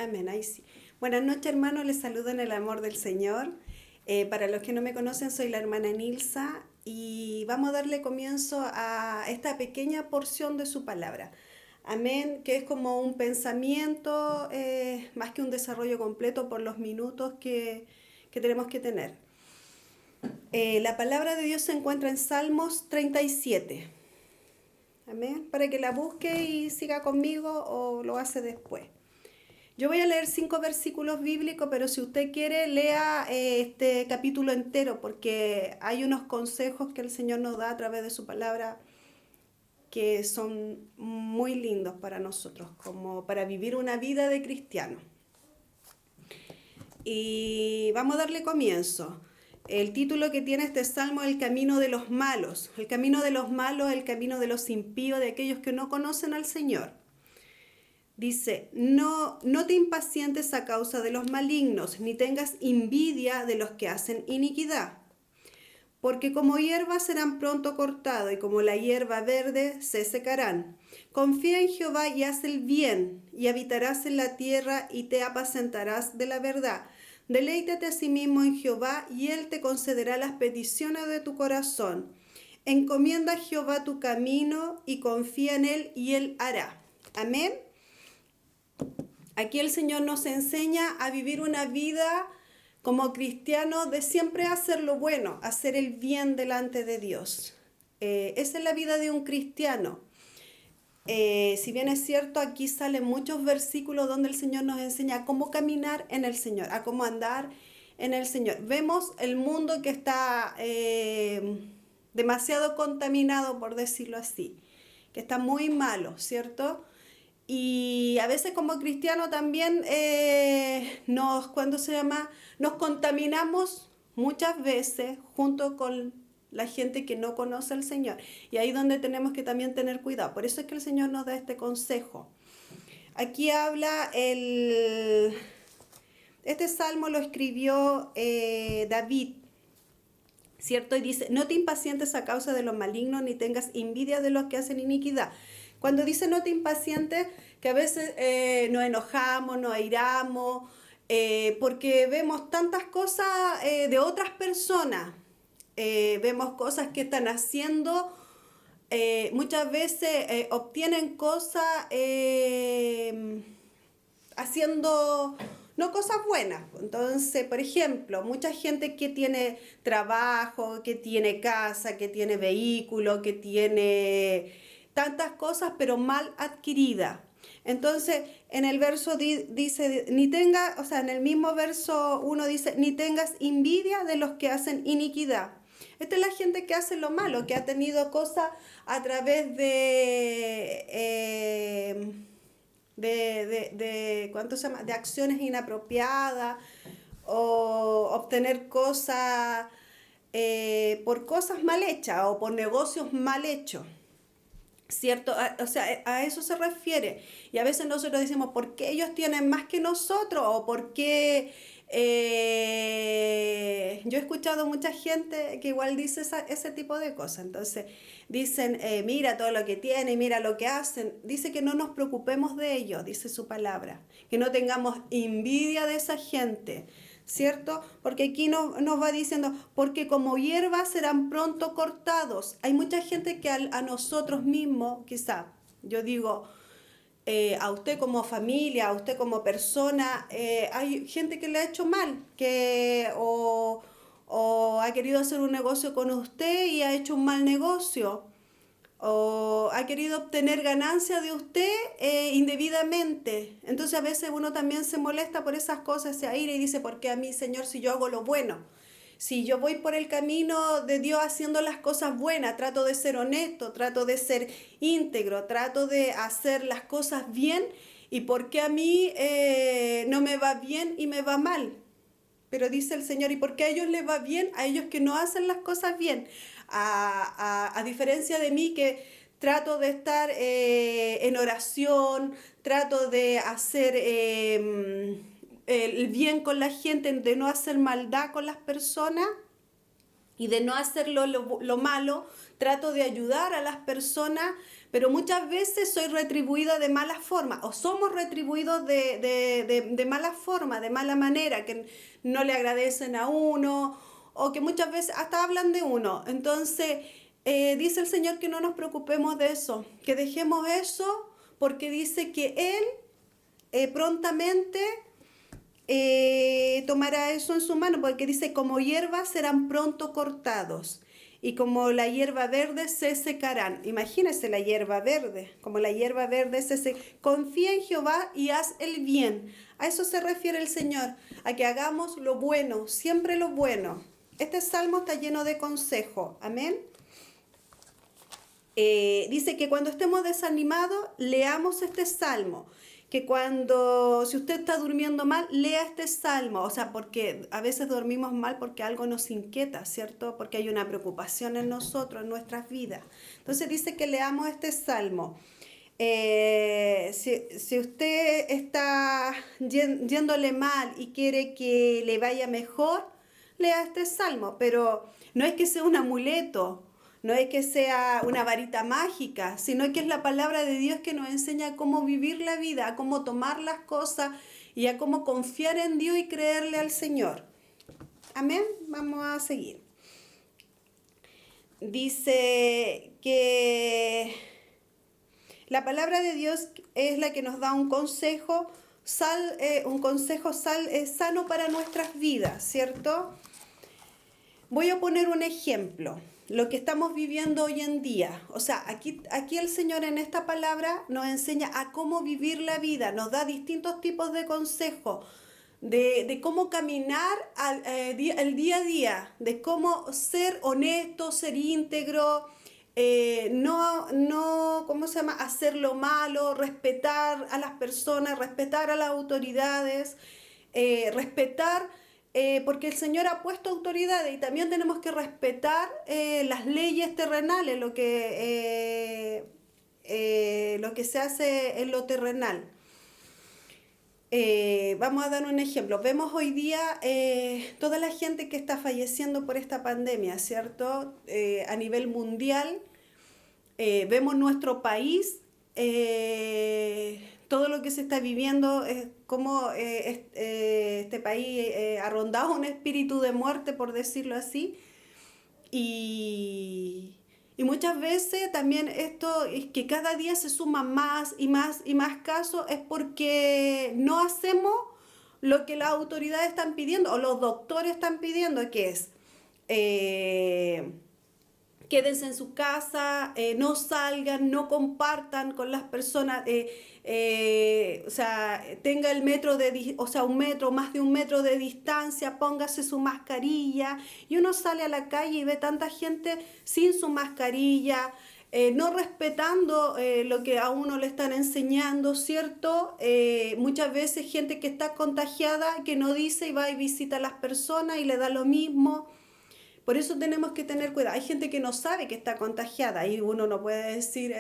Amén, ahí sí. Buenas noches, hermanos, les saludo en el amor del Señor. Para los que no me conocen, soy la hermana Nilsa y vamos a darle comienzo a esta pequeña porción de su palabra. Amén, que es como un pensamiento, más que un desarrollo completo por los minutos que tenemos que tener. La palabra de Dios se encuentra en Salmos 37. Amén, para que la busque y siga conmigo o lo hace después. Yo voy a leer 5 versículos bíblicos, pero si usted quiere, lea este capítulo entero, porque hay unos consejos que el Señor nos da a través de su palabra que son muy lindos para nosotros, como para vivir una vida de cristiano. Y vamos a darle comienzo. El título que tiene este salmo es El camino de los malos. El camino de los malos, el camino de los impíos, de aquellos que no conocen al Señor. Dice, no te impacientes a causa de los malignos, ni tengas envidia de los que hacen iniquidad. Porque como hierba serán pronto cortados, y como la hierba verde se secarán. Confía en Jehová y haz el bien, y habitarás en la tierra y te apacentarás de la verdad. Deleítate a sí mismo en Jehová, y él te concederá las peticiones de tu corazón. Encomienda a Jehová tu camino, y confía en él, y él hará. Amén. Aquí el Señor nos enseña a vivir una vida como cristianos de siempre hacer lo bueno, hacer el bien delante de Dios. Esa es la vida de un cristiano. Si bien es cierto, aquí salen muchos versículos donde el Señor nos enseña a cómo caminar en el Señor, a cómo andar en el Señor. Vemos el mundo que está demasiado contaminado, por decirlo así, que está muy malo, ¿cierto? Y a veces como cristianos también nos contaminamos muchas veces junto con la gente que no conoce al Señor. Y ahí es donde tenemos que también tener cuidado. Por eso es que el Señor nos da este consejo. Aquí habla este salmo lo escribió David, ¿cierto? Y dice, no te impacientes a causa de los malignos, ni tengas envidia de los que hacen iniquidad. Cuando dice no te impacientes, que a veces nos enojamos, nos airamos, porque vemos tantas cosas de otras personas, vemos cosas que están haciendo, muchas veces obtienen cosas haciendo no cosas buenas. Entonces, por ejemplo, mucha gente que tiene trabajo, que tiene casa, que tiene vehículo, que tiene tantas cosas, pero mal adquirida. Entonces, en el verso dice, en el mismo verso uno dice, ni tengas envidia de los que hacen iniquidad. Esta es la gente que hace lo malo, que ha tenido cosas a través ¿cuánto se llama? De acciones inapropiadas o obtener cosas por cosas mal hechas o por negocios mal hechos. ¿Cierto? A eso se refiere. Y a veces nosotros decimos, ¿por qué ellos tienen más que nosotros? O ¿por qué? Yo he escuchado mucha gente que igual dice ese tipo de cosas. Entonces dicen, mira todo lo que tienen, mira lo que hacen. Dice que no nos preocupemos de ellos, dice su palabra. Que no tengamos envidia de esa gente. ¿Cierto? Porque aquí nos va diciendo, porque como hierbas serán pronto cortados. Hay mucha gente que a nosotros mismos, quizá, yo digo, a usted como familia, a usted como persona, hay gente que le ha hecho mal, o ha querido hacer un negocio con usted y ha hecho un mal negocio, o ha querido obtener ganancia de usted indebidamente. Entonces a veces uno también se molesta por esas cosas, se aira y dice, ¿por qué a mí, Señor, si yo hago lo bueno? Si yo voy por el camino de Dios haciendo las cosas buenas, trato de ser honesto, trato de ser íntegro, trato de hacer las cosas bien, ¿y por qué a mí no me va bien y me va mal? Pero dice el Señor, ¿y por qué a ellos les va bien? A ellos que no hacen las cosas bien. A diferencia de mí que trato de estar en oración, trato de hacer el bien con la gente, de no hacer maldad con las personas. y de no hacer lo malo, trato de ayudar a las personas, pero muchas veces soy retribuida de mala forma o somos retribuidos de mala forma, de mala manera, que no le agradecen a uno o que muchas veces hasta hablan de uno. Entonces, dice el Señor que no nos preocupemos de eso, que dejemos eso porque dice que Él prontamente tomará eso en su mano, porque dice, como hierba serán pronto cortados y como la hierba verde se secarán. Imagínese la hierba verde, como la hierba verde se seca. Confía en Jehová y haz el bien. A eso se refiere el Señor, a que hagamos lo bueno, siempre lo bueno. Este salmo está lleno de consejo. Amén. Dice que cuando estemos desanimados, leamos este salmo. Que si usted está durmiendo mal, lea este salmo. O sea, porque a veces dormimos mal porque algo nos inquieta, ¿cierto? Porque hay una preocupación en nosotros, en nuestras vidas. Entonces dice que leamos este salmo. Si usted está yéndole mal y quiere que le vaya mejor, lea este salmo. Pero no es que sea un amuleto. No es que sea una varita mágica, sino que es la palabra de Dios que nos enseña cómo vivir la vida, a cómo tomar las cosas y a cómo confiar en Dios y creerle al Señor. Amén. Vamos a seguir. Dice que la palabra de Dios es la que nos da un consejo, sano para nuestras vidas, ¿cierto? Voy a poner un ejemplo. Lo que estamos viviendo hoy en día. O sea, aquí el Señor en esta palabra nos enseña a cómo vivir la vida, nos da distintos tipos de consejos, de cómo caminar el día a día, de cómo ser honesto, ser íntegro, ¿cómo se llama? Hacer lo malo, respetar a las personas, respetar a las autoridades, respetar... porque el Señor ha puesto autoridades y también tenemos que respetar las leyes terrenales, lo que se hace en lo terrenal. Vamos a dar un ejemplo. Vemos hoy día toda la gente que está falleciendo por esta pandemia, ¿cierto? A nivel mundial, vemos nuestro país, todo lo que se está viviendo, cómo este país ha rondado un espíritu de muerte, por decirlo así. Y muchas veces también esto es que cada día se suman más y más y más casos, es porque no hacemos lo que las autoridades están pidiendo o los doctores están pidiendo, que es... quédense en su casa, no salgan, no compartan con las personas, o sea, tenga el un metro, más de un metro de distancia, póngase su mascarilla. Y uno sale a la calle y ve tanta gente sin su mascarilla, no respetando lo que a uno le están enseñando, ¿cierto? Muchas veces gente que está contagiada, que no dice y va y visita a las personas y le da lo mismo. Por eso tenemos que tener cuidado. Hay gente que no sabe que está contagiada y uno no puede decir,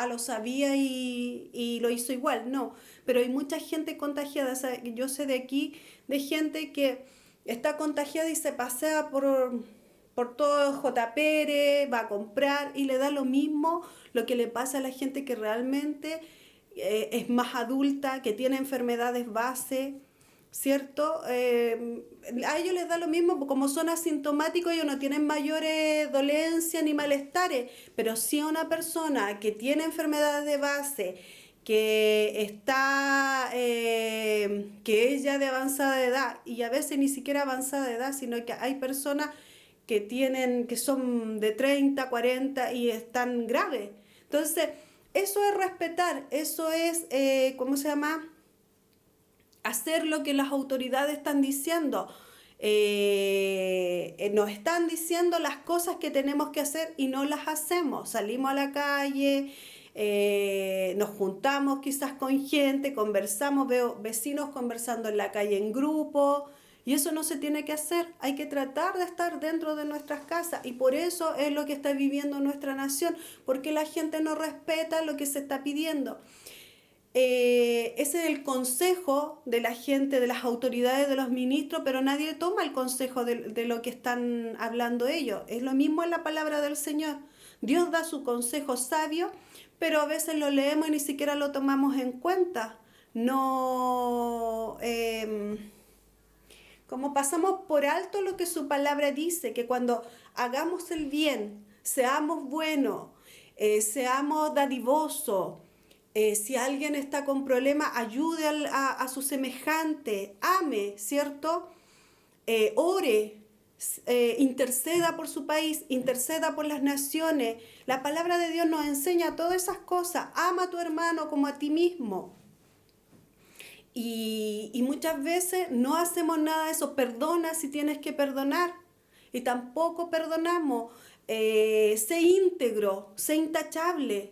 lo sabía y lo hizo igual. No, pero hay mucha gente contagiada. O sea, yo sé de aquí de gente que está contagiada y se pasea por todo J. Pérez, va a comprar y le da lo mismo lo que le pasa a la gente que realmente es más adulta, que tiene enfermedades base, ¿cierto? A ellos les da lo mismo, como son asintomáticos, ellos no tienen mayores dolencias ni malestares, pero si a una persona que tiene enfermedades de base, que es ya de avanzada edad, y a veces ni siquiera avanzada edad, sino que hay personas que son de 30, 40 y están graves. Entonces, eso es respetar, eso es, ¿cómo se llama?, hacer lo que las autoridades están diciendo. Nos están diciendo las cosas que tenemos que hacer y no las hacemos. Salimos a la calle, nos juntamos quizás con gente, conversamos, veo vecinos conversando en la calle en grupo, y eso no se tiene que hacer. Hay que tratar de estar dentro de nuestras casas, y por eso es lo que está viviendo nuestra nación, porque la gente no respeta lo que se está pidiendo. ese es el consejo de la gente, de las autoridades, de los ministros, pero nadie toma el consejo de lo que están hablando ellos. Es lo mismo en la palabra del Señor. Dios da su consejo sabio, pero a veces lo leemos y ni siquiera lo tomamos en cuenta. No, como pasamos por alto lo que su palabra dice, que cuando hagamos el bien, seamos buenos, seamos dadivosos, si alguien está con problemas, ayude a su semejante, ame, ¿cierto? Ore, interceda por su país, interceda por las naciones. La palabra de Dios nos enseña todas esas cosas. Ama a tu hermano como a ti mismo. Y muchas veces no hacemos nada de eso. Perdona si tienes que perdonar. Y tampoco perdonamos. Sé íntegro, sé intachable.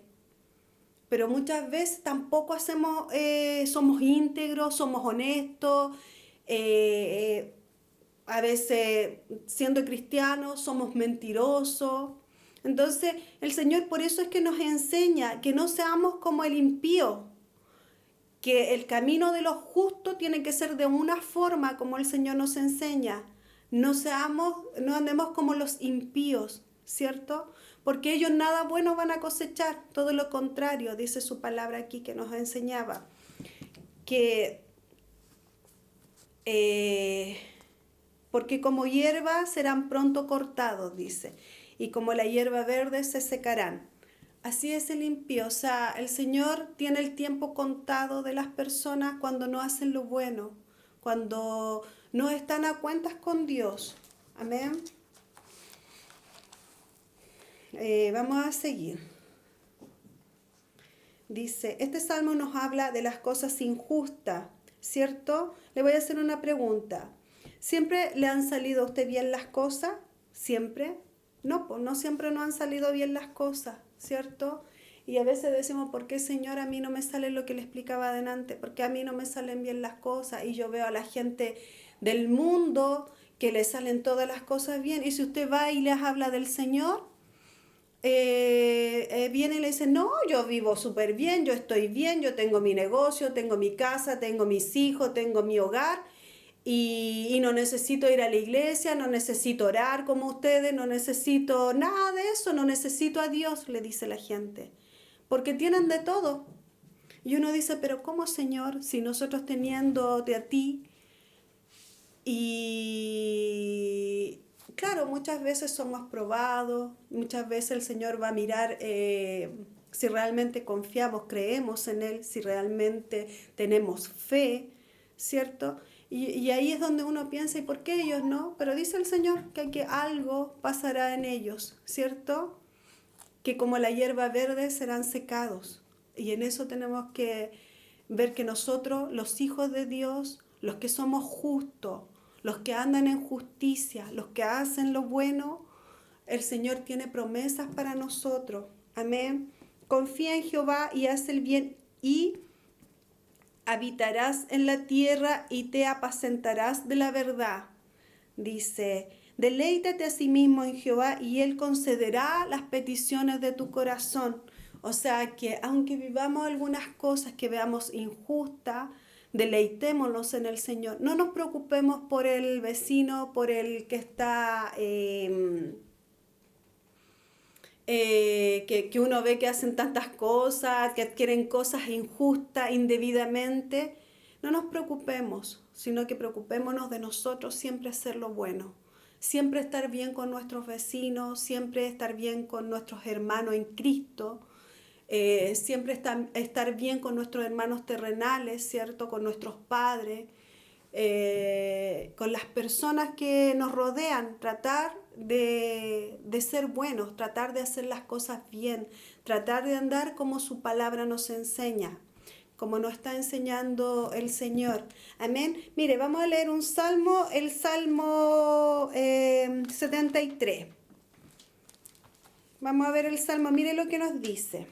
Pero muchas veces tampoco somos íntegros, somos honestos. A veces, siendo cristianos, somos mentirosos. Entonces, el Señor por eso es que nos enseña que no seamos como el impío, que el camino de los justos tiene que ser de una forma como el Señor nos enseña. No andemos como los impíos, ¿cierto? Porque ellos nada bueno van a cosechar, todo lo contrario, dice su palabra aquí que nos enseñaba, que porque como hierba serán pronto cortados, dice, y como la hierba verde se secarán. Así es el impío, o sea, el Señor tiene el tiempo contado de las personas cuando no hacen lo bueno, cuando no están a cuentas con Dios. Amén. Vamos a seguir. Dice, este salmo nos habla de las cosas injustas, ¿cierto? Le voy a hacer una pregunta. ¿Siempre le han salido a usted bien las cosas? ¿Siempre? No, pues no siempre nos han salido bien las cosas, ¿cierto? Y a veces decimos, ¿por qué, Señor, a mí no me sale lo que le explicaba adelante? ¿Por qué a mí no me salen bien las cosas? Y yo veo a la gente del mundo que le salen todas las cosas bien. Y si usted va y les habla del Señor, viene y le dice, no, yo vivo súper bien, yo estoy bien, yo tengo mi negocio, tengo mi casa, tengo mis hijos, tengo mi hogar y no necesito ir a la iglesia, no necesito orar como ustedes, no necesito nada de eso, no necesito a Dios, le dice la gente, porque tienen de todo. Y uno dice, pero ¿cómo, Señor, si nosotros teniéndote a ti? Y claro, muchas veces somos probados, muchas veces el Señor va a mirar si realmente confiamos, creemos en Él, si realmente tenemos fe, ¿cierto? Y ahí es donde uno piensa, ¿y por qué ellos no? Pero dice el Señor que algo pasará en ellos, ¿cierto? Que como la hierba verde serán secados. Y en eso tenemos que ver que nosotros, los hijos de Dios, los que somos justos, los que andan en justicia, los que hacen lo bueno, el Señor tiene promesas para nosotros. Amén. Confía en Jehová y haz el bien y habitarás en la tierra y te apacentarás de la verdad. Dice, deleítate a sí mismo en Jehová y Él concederá las peticiones de tu corazón. O sea que aunque vivamos algunas cosas que veamos injustas, deleitémonos en el Señor. No nos preocupemos por el vecino, por el que está, que uno ve que hacen tantas cosas, que adquieren cosas injustas, indebidamente. No nos preocupemos, sino que preocupémonos de nosotros siempre hacer lo bueno. Siempre estar bien con nuestros vecinos, siempre estar bien con nuestros hermanos en Cristo. Siempre estar bien con nuestros hermanos terrenales, ¿cierto? Con nuestros padres, con las personas que nos rodean, tratar de ser buenos, tratar de hacer las cosas bien, tratar de andar como su palabra nos enseña, como nos está enseñando el Señor. Amén. Mire, vamos a leer un salmo, el Salmo 73. Vamos a ver el salmo, mire lo que nos dice.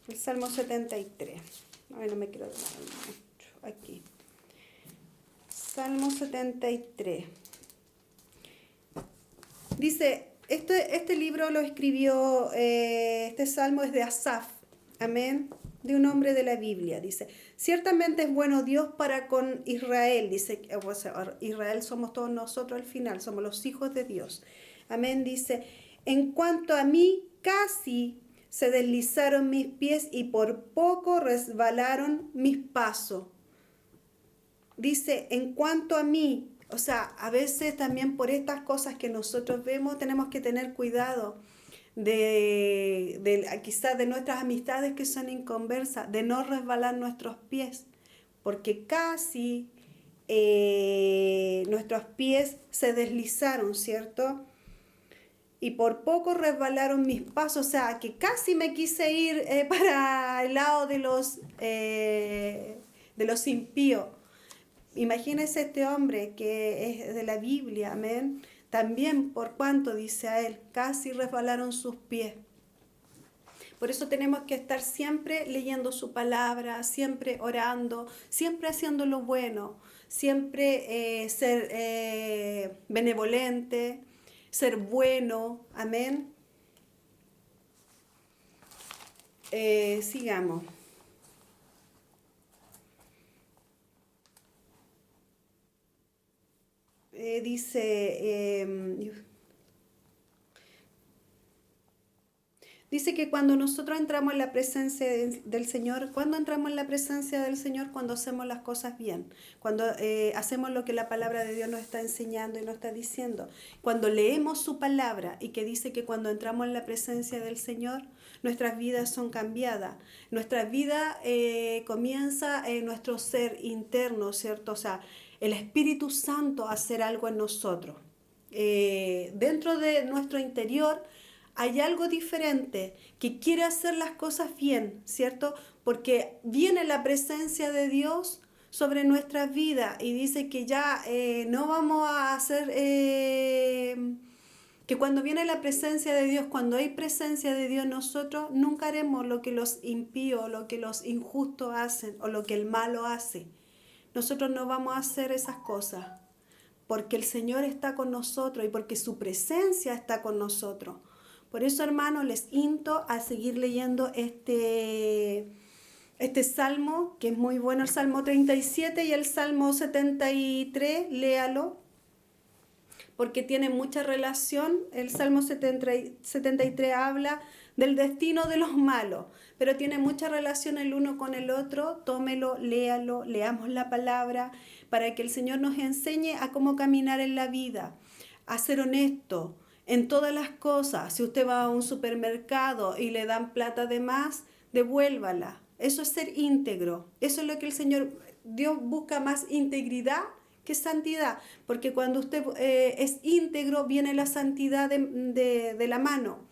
El Salmo 73. A ver, no me quiero demorar mucho. Aquí. Salmo 73. Dice, este libro lo escribió, este salmo es de Asaf. Amén. de un hombre de la Biblia. Dice, ciertamente es bueno Dios para con Israel. Dice, o sea, Israel somos todos nosotros al final, somos los hijos de Dios. Amén. Dice, en cuanto a mí, casi se deslizaron mis pies y por poco resbalaron mis pasos. Dice, en cuanto a mí, o sea, a veces también por estas cosas que nosotros vemos tenemos que tener cuidado quizás de nuestras amistades que son inconversas, de no resbalar nuestros pies, porque casi nuestros pies se deslizaron, ¿cierto? Y por poco resbalaron mis pasos, o sea, que casi me quise ir para el lado de los impíos. Imagínese este hombre que es de la Biblia, amén. También por cuanto, dice a él, casi resbalaron sus pies. Por eso tenemos que estar siempre leyendo su palabra, siempre orando, siempre haciendo lo bueno, siempre ser benevolente, ser bueno, amén. Sigamos. Dice que cuando nosotros entramos en la presencia del Señor, cuando entramos en la presencia del Señor, cuando hacemos las cosas bien, cuando hacemos lo que la palabra de Dios nos está enseñando y nos está diciendo, cuando leemos su palabra y que dice que cuando entramos en la presencia del Señor, nuestras vidas son cambiadas, nuestra vida comienza en nuestro ser interno, ¿cierto? O sea, el Espíritu Santo a hacer algo en nosotros. Dentro de nuestro interior hay algo diferente que quiere hacer las cosas bien, ¿cierto? Porque viene la presencia de Dios sobre nuestras vidas y dice que ya no vamos a hacer, que cuando viene la presencia de Dios, cuando hay presencia de Dios, nosotros nunca haremos lo que los impíos, lo que los injustos hacen o lo que el malo hace. Nosotros no vamos a hacer esas cosas porque el Señor está con nosotros y porque su presencia está con nosotros. Por eso, hermanos, les insto a seguir leyendo este salmo, que es muy bueno, el Salmo 37 y el Salmo 73, léalo, porque tiene mucha relación. El Salmo 73 habla del destino de los malos, pero tiene mucha relación el uno con el otro. Tómelo, léalo, leamos la palabra, para que el Señor nos enseñe a cómo caminar en la vida, a ser honesto en todas las cosas. Si usted va a un supermercado y le dan plata de más, devuélvala. Eso es ser íntegro. Eso es lo que el Señor, Dios busca, más integridad que santidad. Porque cuando usted es íntegro, viene la santidad de la mano.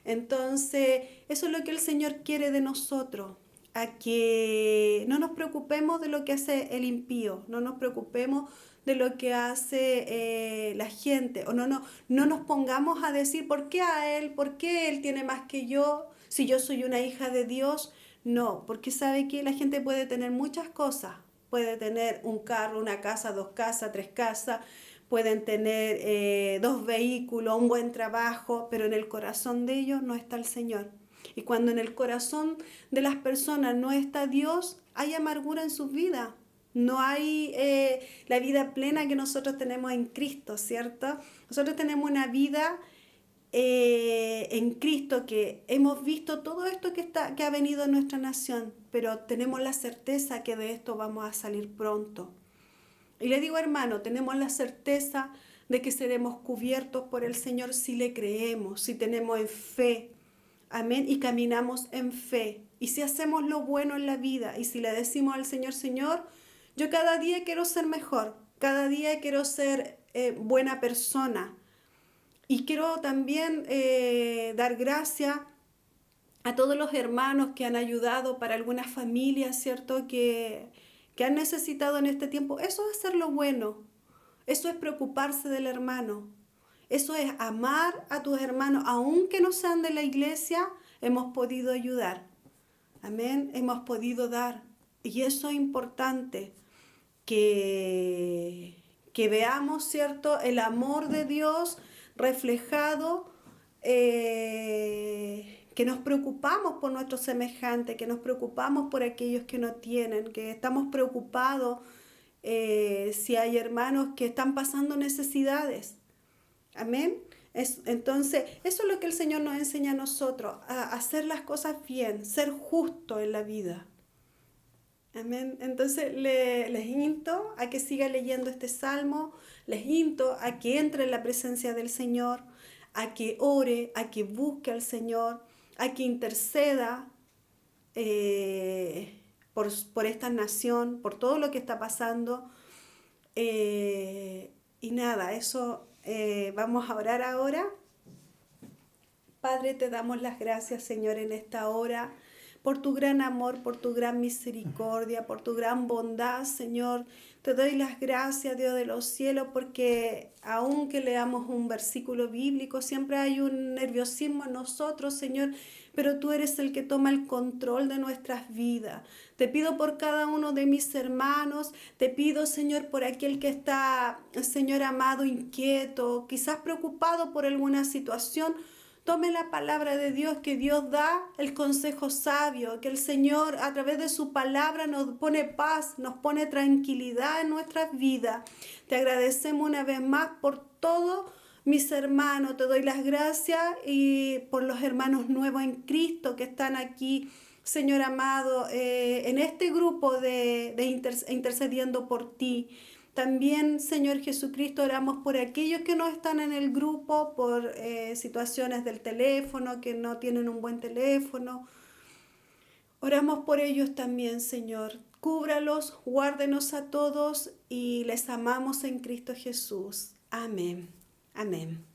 Entonces, eso es lo que el Señor quiere de nosotros. A que no nos preocupemos de lo que hace el impío, no nos preocupemos de lo que hace la gente, o no nos pongamos a decir por qué él tiene más que yo, si yo soy una hija de Dios. No, porque sabe que la gente puede tener muchas cosas, puede tener un carro, una casa, 2 casas, 3 casas, pueden tener 2 vehículos, un buen trabajo, pero en el corazón de ellos no está el Señor. Y cuando en el corazón de las personas no está Dios, hay amargura en sus vidas. No hay la vida plena que nosotros tenemos en Cristo, ¿cierto? Nosotros tenemos una vida en Cristo, que hemos visto todo esto que ha venido en nuestra nación, pero tenemos la certeza que de esto vamos a salir pronto. Y le digo, hermano, tenemos la certeza de que seremos cubiertos por el Señor si le creemos, si tenemos en fe. Amén. Y caminamos en fe. Y si hacemos lo bueno en la vida y si le decimos al Señor, Señor, yo cada día quiero ser mejor, cada día quiero ser buena persona. Y quiero también dar gracias a todos los hermanos que han ayudado para algunas familias, ¿cierto? Que han necesitado en este tiempo. Eso es hacer lo bueno. Eso es preocuparse del hermano. Eso es amar a tus hermanos, aunque no sean de la iglesia, hemos podido ayudar. Amén, hemos podido dar. Y eso es importante, que veamos, ¿cierto?, el amor de Dios reflejado que nos preocupamos por nuestros semejantes, que nos preocupamos por aquellos que no tienen, que estamos preocupados si hay hermanos que están pasando necesidades. Amén. Entonces, eso es lo que el Señor nos enseña a nosotros, a hacer las cosas bien, ser justo en la vida. Amén. Entonces les insto a que siga leyendo este salmo, les insto a que entre en la presencia del Señor, a que ore, a que busque al Señor, a que interceda por esta nación, por todo lo que está pasando. Y nada, eso vamos a orar ahora. Padre, te damos las gracias, Señor, en esta hora, por tu gran amor, por tu gran misericordia, por tu gran bondad, Señor. Te doy las gracias, Dios de los cielos, porque aunque leamos un versículo bíblico, siempre hay un nerviosismo en nosotros, Señor, pero tú eres el que toma el control de nuestras vidas. Te pido por cada uno de mis hermanos, te pido, Señor, por aquel que está, Señor amado, inquieto, quizás preocupado por alguna situación. Tome la palabra de Dios, que Dios da el consejo sabio, que el Señor a través de su palabra nos pone paz, nos pone tranquilidad en nuestras vidas. Te agradecemos una vez más por todo, mis hermanos. Te doy las gracias y por los hermanos nuevos en Cristo que están aquí, Señor amado, en este grupo intercediendo por ti. También, Señor Jesucristo, oramos por aquellos que no están en el grupo, por situaciones del teléfono, que no tienen un buen teléfono. Oramos por ellos también, Señor. Cúbralos, guárdenos a todos y les amamos en Cristo Jesús. Amén. Amén.